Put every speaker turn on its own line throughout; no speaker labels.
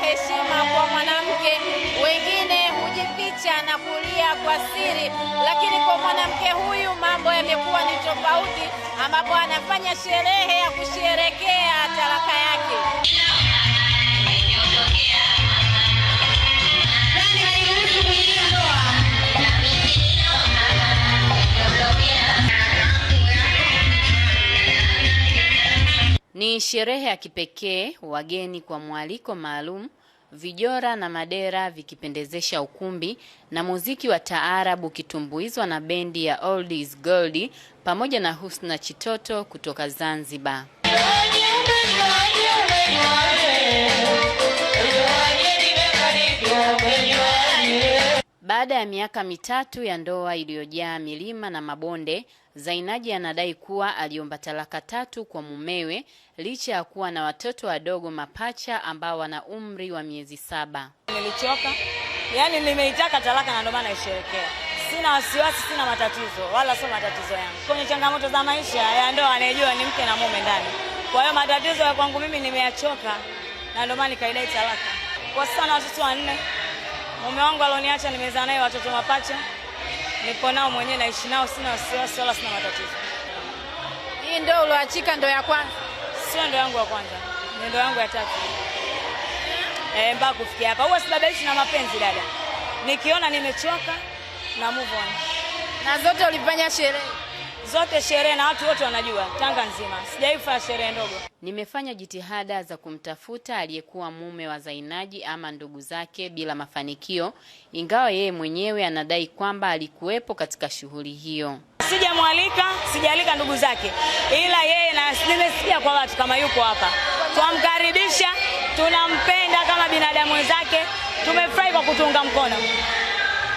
heshima kwa mwanamke, wengine hujificha na kulia kwa siri, lakini kwa mwanamke huyu mambo yamekuwa ni tofauti, ambapo anafanya sherehe ya kusherekea talaka yake. Ni sherehe ya kipekee, wageni kwa mwaliko maalum, vijora na madera vikipendezesha ukumbi, na muziki wa taarabu kitumbuizwa na bendi ya Oldies Gold pamoja na Husna Chitoto kutoka Zanzibar. Baada ya miaka mitatu ya ndoa iliyojaa milima na mabonde, Zainaji anadai kuwa aliomba talaka 3 kwa mumewe licha ya kuwa na watoto wadogo mapacha ambao wana umri wa miezi 7.
Nilichoka, yani nimeitaka talaka na ndio maana naisherehekea. Sina wasiwasi, sina matatizo, wala sio matatizo yangu. Kwenye changamoto za maisha ya ndoa anayejua ni mke na mume ndani. Kwa hiyo matatizo ya kwangu mimi nimeyachoka na ndio maana nikaidai talaka. Kwa sasa na watoto 4. Mume wangu alioniacha nimezaa naye watoto mapacha. Nipo nao mwenyewe, naishi nao, sina wasiwasi wala sina matatizo.
Hii ndio ulioachika ndo ya kwanza?
Sio ndo yangu ya kwanza. Ni ndo yangu ya 3. Mpaka kufikia hapa. Huwa sibabaishi na mapenzi dada. Nikiona nimechoka na move on.
Na zote ulifanya sherehe?
Zote sherehe na watu wote wanajua Tanga nzima. Sijaifanya sherehe ndogo.
Nimefanya jitihada za kumtafuta aliyekuwa mume wa Zainaji ama ndugu zake bila mafanikio, ingawa yeye mwenyewe anadai kwamba alikuwepo katika shughuli hiyo.
Sijamwalika, sijalika ndugu zake, ila yeye na nimesikia kwa watu kama yuko hapa. Tuamkaribisha, tunampenda kama binadamu wenzake, tumefurahi kwa kutunga mkono.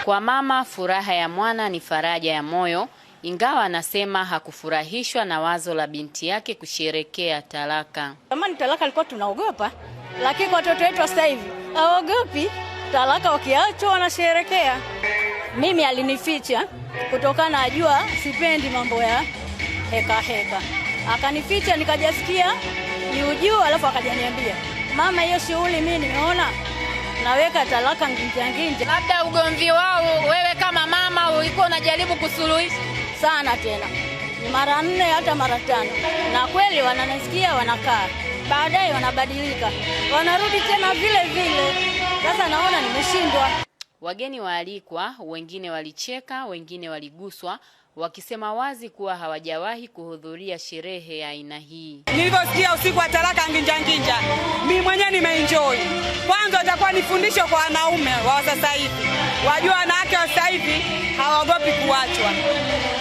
Kwa mama, furaha ya mwana ni faraja ya moyo, ingawa anasema hakufurahishwa na wazo la binti yake kusherekea talaka.
Kama ni talaka alikuwa tunaogopa, lakini kwa watoto wetu sasa hivi hawaogopi talaka, wakiachwa wanasherekea. Mimi alinificha kutokana ajua sipendi mambo ya heka heka. Akanificha nikajasikia ni ujue, alafu akajaniambia, "Mama, hiyo shughuli mimi nimeona naweka talaka nginja."
Labda ugomvi wao wewe kama mama ulikuwa unajaribu kusuluhisha
sana, tena ni mara 4 hata mara 5, na kweli wananisikia, wanakaa, baadaye wanabadilika, wanarudi tena vile vile. Sasa naona nimeshindwa.
Wageni waalikwa wengine walicheka, wengine waliguswa, wakisema wazi kuwa hawajawahi kuhudhuria sherehe ya aina hii.
Nilivyosikia usiku wa talaka nginja, mimi mwenyewe nimeenjoy. Kwanza itakuwa ni fundisho kwa wanaume wa sasa hivi. Wajua wanawake wa sasa hivi hawaogopi kuachwa.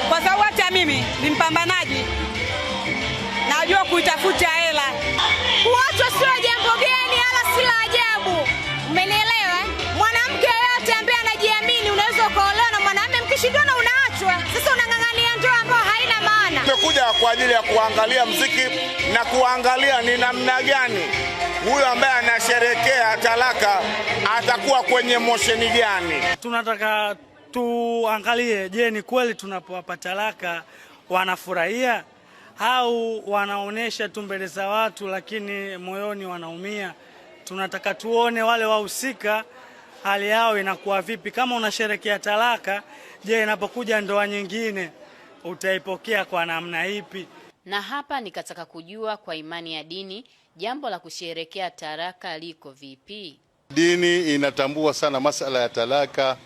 Kwa sababu hata mimi ni mpambanaji, najua kuitafuta hela.
Kuachwa sio jambo geni wala si la ajabu. Umenielewa? Mwanamke yote ambaye anajiamini unaweza kuolewa na mwanamume, mkishindana unaachwa. Sasa unang'ang'ania ndoa ambayo haina maana.
Tumekuja kwa ajili ya kuangalia muziki na kuangalia ni namna gani huyo ambaye anasherekea talaka atakuwa kwenye motion gani.
Tunataka tuangalie, je, ni kweli tunapowapa talaka wanafurahia au wanaonesha tu mbele za watu lakini moyoni wanaumia. Tunataka tuone wale wahusika hali yao inakuwa vipi. Kama unasherekea talaka, je, inapokuja ndoa nyingine utaipokea kwa namna ipi?
Na hapa nikataka kujua kwa imani ya dini, jambo la kusherekea talaka liko vipi?
Dini inatambua sana masala ya talaka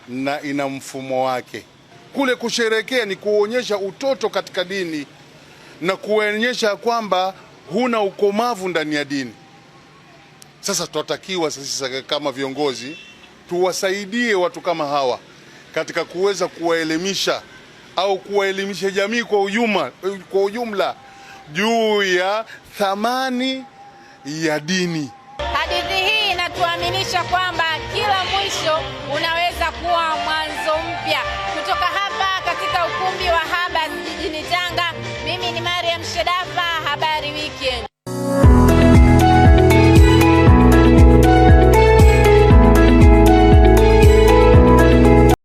na ina mfumo wake. Kule kusherekea ni kuonyesha utoto katika dini na kuonyesha kwamba huna ukomavu ndani ya dini. Sasa tunatakiwa sisi kama viongozi tuwasaidie watu kama hawa katika kuweza kuwaelimisha au kuwaelimisha jamii kwa ujumla juu ya thamani ya dini.
Hadithi hii inatuaminisha kwamba kila mwisho una